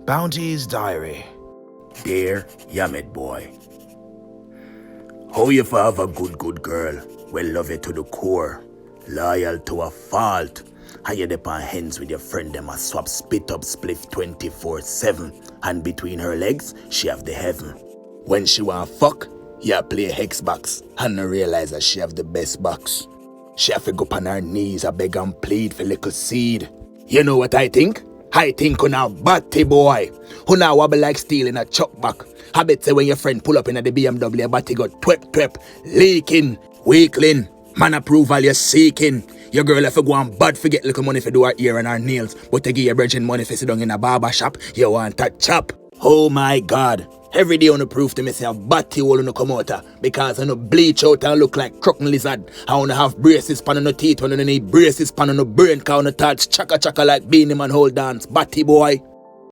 Bounty's Diary. Dear Yamid boy, how you for have a good girl, well love you to the core, loyal to a fault, and you dip on hands with your friend them a swap spit up spliff 24/7, and between her legs she have the heaven. When she want fuck, you play Xbox, and no realize that she have the best box. She have to go on her knees a beg and plead for little seed. You know what I think? I think una batty boy. Una wobble like steel in a chuck back. I bet say when your friend pull up in the BMW, your body got twep, leaking, weakling, man approval you're seeking. Your girl if you go on bad forget little money for do her ear and her nails, but to give your virgin money for sit down in a barber shop, you want that chop. Oh my God. Every day on the proof to me say a batty hole on the come out because I no bleach out and look like crook lizard. I wanna have braces pan on the teeth when I need braces pan on the brain cause on the touch chaka like Beanie Man hold dance. Batty boy.